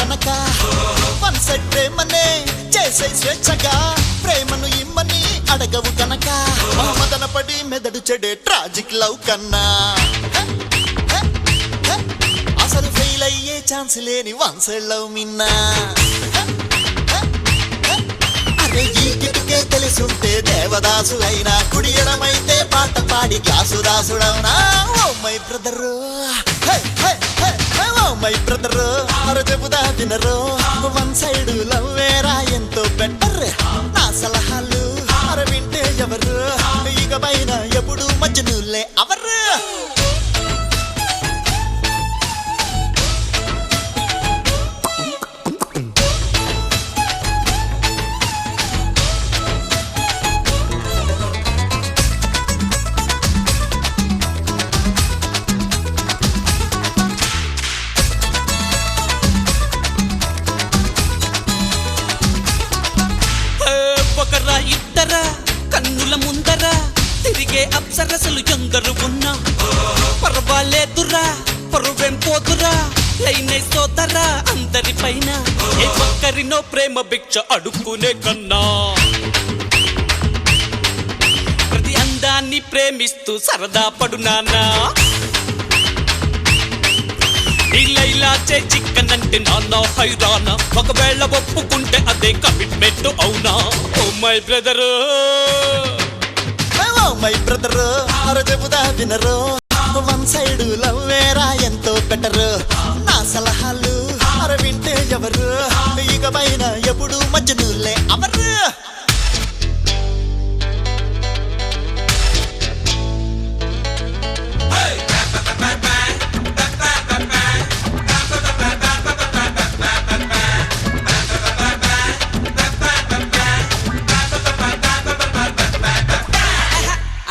గనక one side ప్రేమనే చేసే స్వేచ్ఛగా ప్రేమను ఇమ్మని అడగవు గనక మదన పడి మెదడు చెడే ట్రాజిక్ లవ్ కన్నా అసలు ఫెయిల్ అయ్యే ఛాన్స్ లేని వన్ సైడ్ లవ్ మిన్నా అరే ఈ కిటుకే తెలుసుంటే దేవదాసు అయినా కుడి ఎడమైతే పాట పాడి గ్లాసు దాసుడవునా oh my brother oh my brother అర చెబుదా వినరు వన్ సైడ్ లవ్ వేరా ఎంతో బెటర్ నా సలహాలు అర వింటే ఎవరు ఇక పైన ఎప్పుడు మజ్జనులే అవరు ఒకరా ఇద్దరా కన్నుల ముందరా తిరిగే అప్సరసలు ఎందరు ఉన్నా పర్వాలేదురా పరువేం పోదురా లైనే సోదరా అందరి పైన ఏ ఒక్కరినో ప్రేమ భిక్ష అడుక్కునే కన్నా ప్రతి అందాన్ని ప్రేమిస్తూ సరదా పడునానా ఇలా చే చిక్కన్ అంటే నాన్న హైరానా ఒకవేళ ఒప్పుకుంటే అదే కమిట్మెంట్ అవునా oh my brother oh my brother అర చెబుదా వినరు వన్ సైడ్ లవ్ వేరా ఎంతో బెటర్ నా సలహాలు అర వింటే ఎవరు ఇక పైన ఎప్పుడు మజ్జనులే అవరు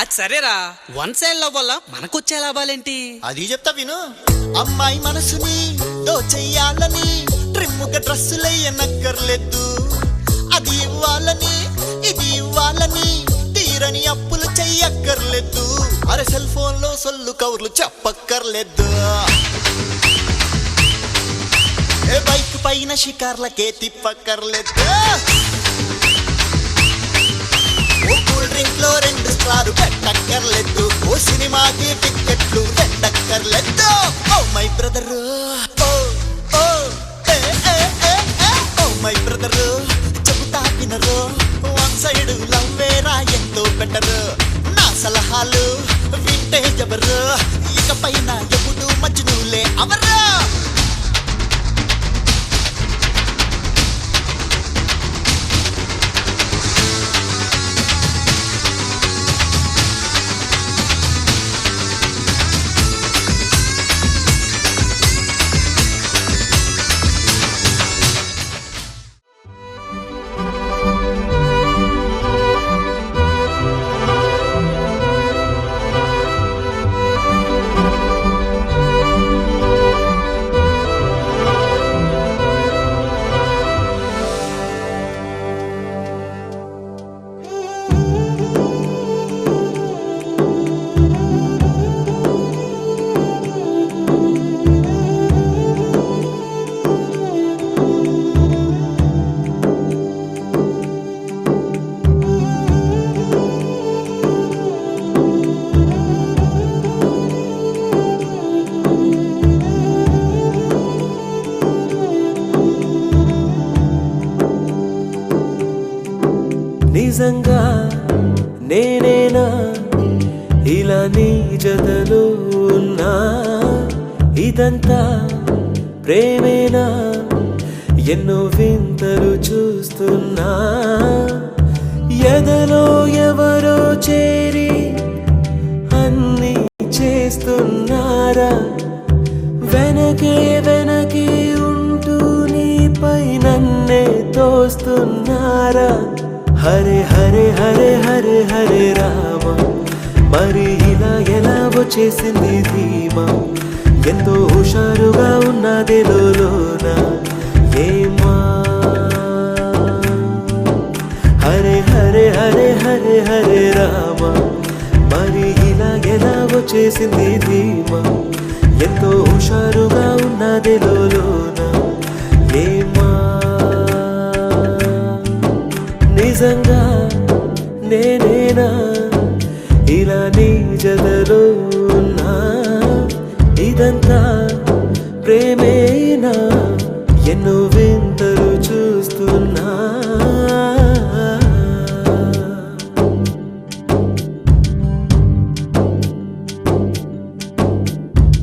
అది సరేరా వన్ సైడ్ లవ్ వల్ల మనకొచ్చే లాభాలేంటి అది చెప్తా విను అమ్మాయి మనసుని దోచెయ్యాలని ట్రిమ్ముగా డ్రెస్సులయ్యనక్కర్లేదు అది ఇవ్వాలని ఇది ఇవ్వాలని తీరని అప్పులు చెయ్యక్కర్లేదు అరే సెల్ ఫోన్ లో సొల్లు కవర్లు చెప్పక్కర్లేదు ఏ బైక్ పైన షికార్లకే తిప్పక్కర్లేదు ఓ కూల్ డ్రింక్ లో 2 స్టార్లు పెట్టక్కర్లేదు ఓ సినిమాకి టికెట్లు రెండక్కర్లేదు oh my brother oh my brother చెబుతా వినరు వన్ సైడ్ లవ్ వేరా ఎంతో బెటర్ నా సలహాలు వింటే ఎవరు ఇక పైన ఎప్పుడు మజ్జనులే అవరు నిజంగా నేనేనా ఇలా నీ జతలో ఉన్నా ఇదంతా ప్రేమేనా ఎన్నో వింతలు చూస్తున్నా ఎదలో ఎవరో చేరి అన్నీ చేస్తున్నారా వెనకే వెనకే ఉంటూ నీపై నన్నే తోస్తున్నారా హరే హరే హరే హరే హరే రామ మరి ఇలా ఎలా వచ్చేసింది ధీమా ఎంతో హుషారుగా ఉన్నది లోన ఏమా హరే హరే హరే హరే హరే రామ మరి ఇలా ఎలా వచ్చేసింది ధీమా ఎంతో హుషారుగా ఉన్నది లోన నేనేనా ఇలా నీ జతలో ఉన్నా ఇదంతా ప్రేమేనా ఎన్నో వింతలు చూస్తున్నా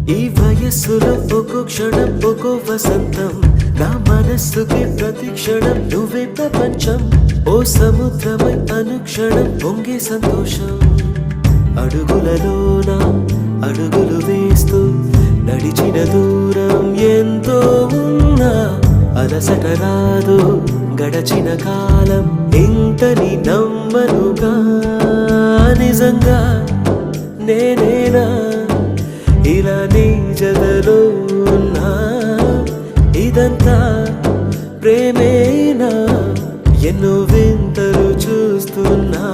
ఈ వయస్సులో ఒక్కో క్షణం ఒక్కో వసంతం నా మనస్సుకి ప్రతి క్షణం నువ్వే ప్రపంచం ఓ సముద్రమై అనుక్షణం పొంగే సంతోషం అడుగులలోన అడుగులు వేస్తూ నడిచిన దూరం ఎంతో ఉన్నా అలసట రాదు గడచిన కాలం ఇంతని నమ్మనుగా నిజంగా నేనేనా ఇలా నీ జతలో ఉన్నా ఇదంతా ప్రేమేనా ఎన్నో వింతలు చూస్తున్నా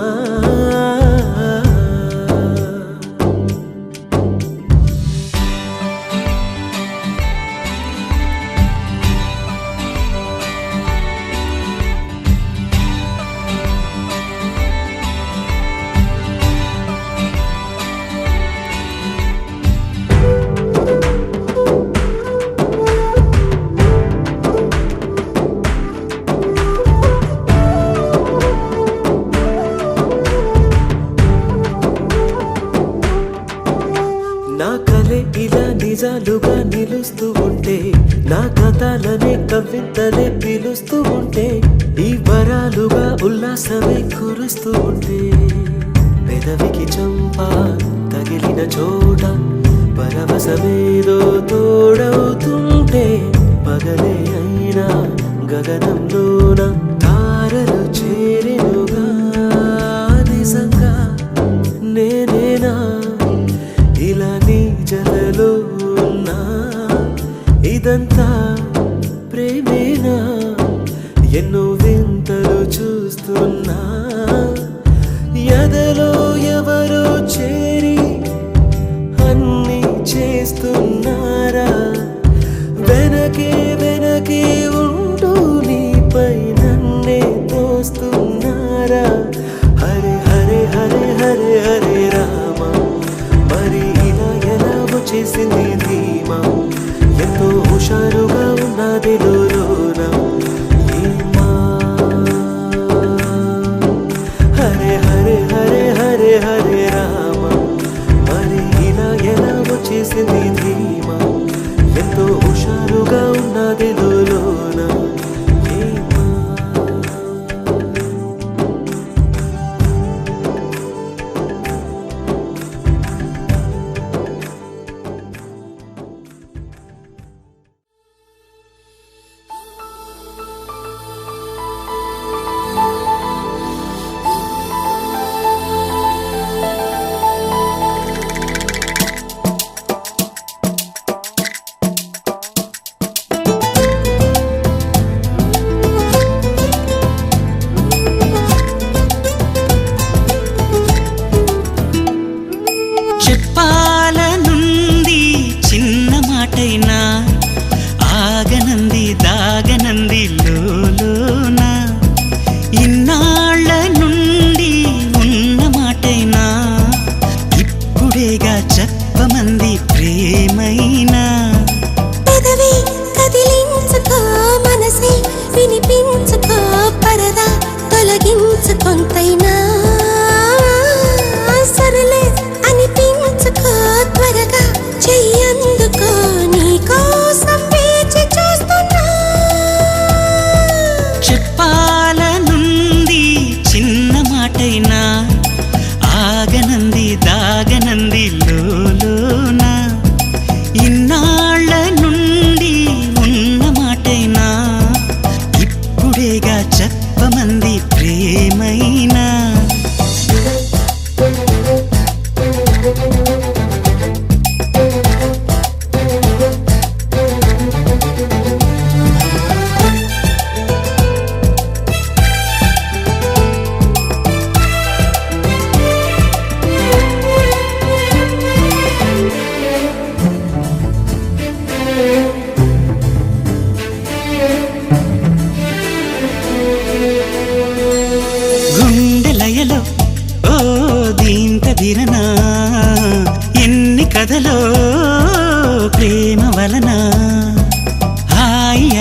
నా కలే ఇలా నిజాలుగా నిలుస్తూ ఉంటే నా కథలనే కవితలే పిలుస్తూ ఉంటే ఈ వరాలుగా ఉల్లాసమే కురుస్తూ ఉంటే పెదవికి చంప తగిలిన చోట పరవశమేదో తోడవుతుంటే పగలే అయినా గగనంలోన తారలు చేరెనుగా నిజంగా నేనేనా ఇలా నీ జతలో ఉన్నా ఇదంతా ప్రేమేనా ఎన్నో వింతలు చూస్తున్నా ఎదలో ఎవరో చేరి అన్ని చేస్తున్నారా వెనకే వెనకే ఉంటూ నీపై నన్నే తోస్తున్నారా హరే హరే హరే హరే హరే రామ మరి ఇలా ఎలా వచ్చేసింది ధీమా ఎంతో హుషారుగా ఉన్నది లోన ఏమా హరే హరే హరే హరే హరే రామ మరి ఇలా ఎలా వచ్చేసింది ధీమా ఎంతో హుషారుగా ఉన్న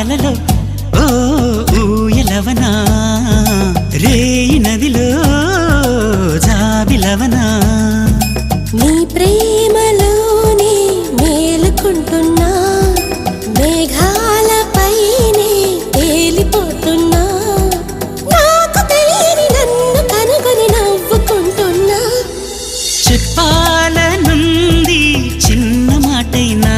ఎలలో ఓ ఊయలవనా రేయి నదిలో జాబిలవనా నీ ప్రేమలోనే మేలుకుంటున్నా మేఘాలపైనే తేలిపోతున్నా నాకు తెలియని నన్ను కనుగొని నవ్వుకుంటున్నా చెప్పాలనుంది చిన్న మాటైనా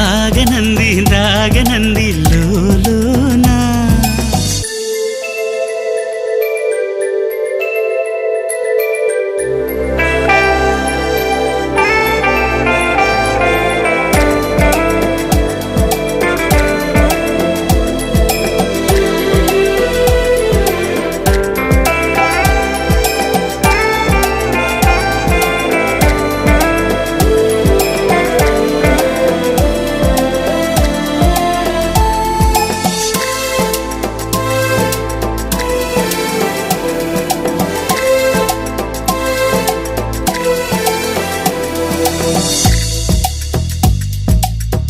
ఆగనంది రాగనంది లోలోనా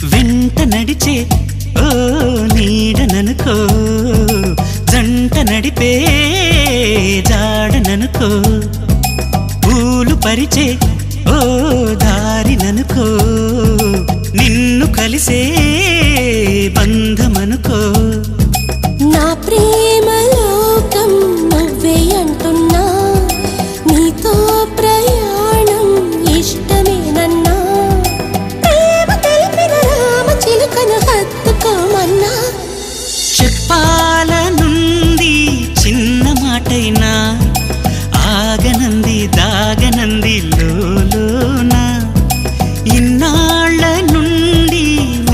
వెంట నడిచే ఓ నీడననుకో జంట నడిపే జాడననుకో పూలు పరిచే ఓ దారిననుకో నిన్ను కలిసే బంధమనుకో నా ప్రేమ లోకం నువ్వే అంటున్నా నీతో ప్రయాణం ఇష్టమేనన్నా ప్రేమ తెలిపిన రామ చిలుకను హత్తుకోమన్నా చెప్పాలనుంది చిన్న మాటైనా ఆగనంది దాగనంది లోలోనా ఇన్నాళ్ళ నుండి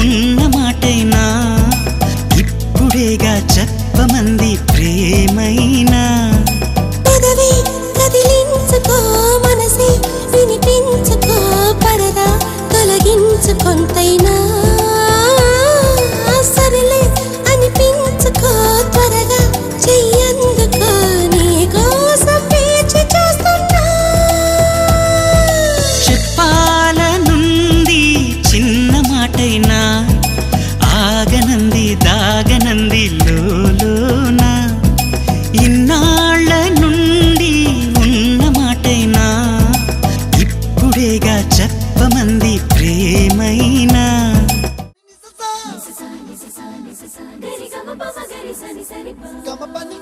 ఉన్న మాటైనా ఇప్పుడేగా చెప్పమంది ప్రేమైనా పెదవి కదిలించుకో మనసే వినిపించుకో పరదా తొలగించు కొంతైనా సరిలే అనిపించుకో త్వరగా చెయ్యందుకో నీ కోసం వేచి చూస్తున్నా చెప్పాలనుంది చిన్న మాటైనా ఆగనంది దాగనంది లోలోనా ఇన్నాళ్ళ నుండి ఉన్న మాటైనా ఇప్పుడేగా చెప్పమంది ప్రేమైనా గమ పని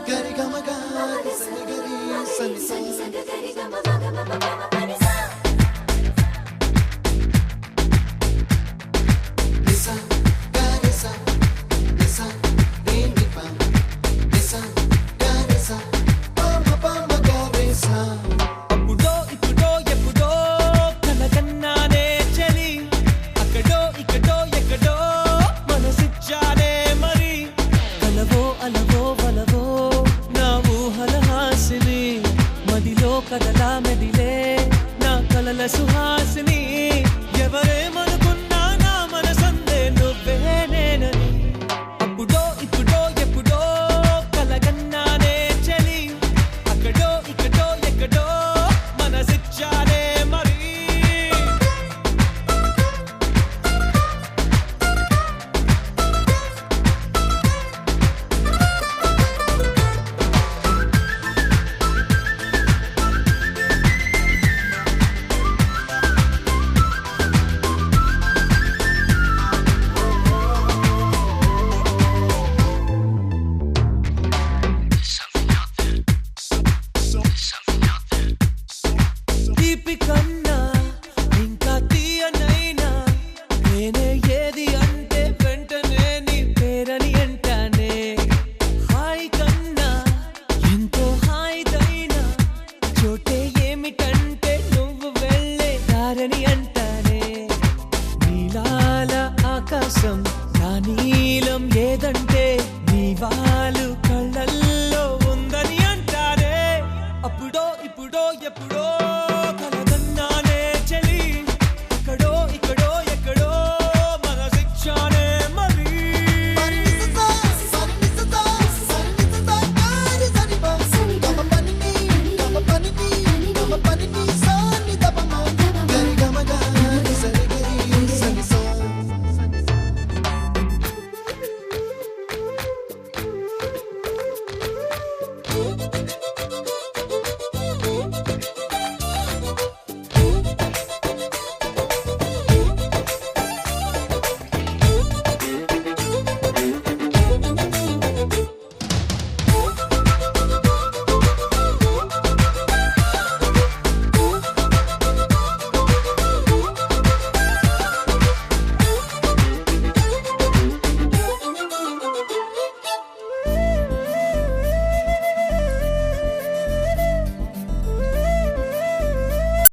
గరి గమ గరి సని గరి సని సని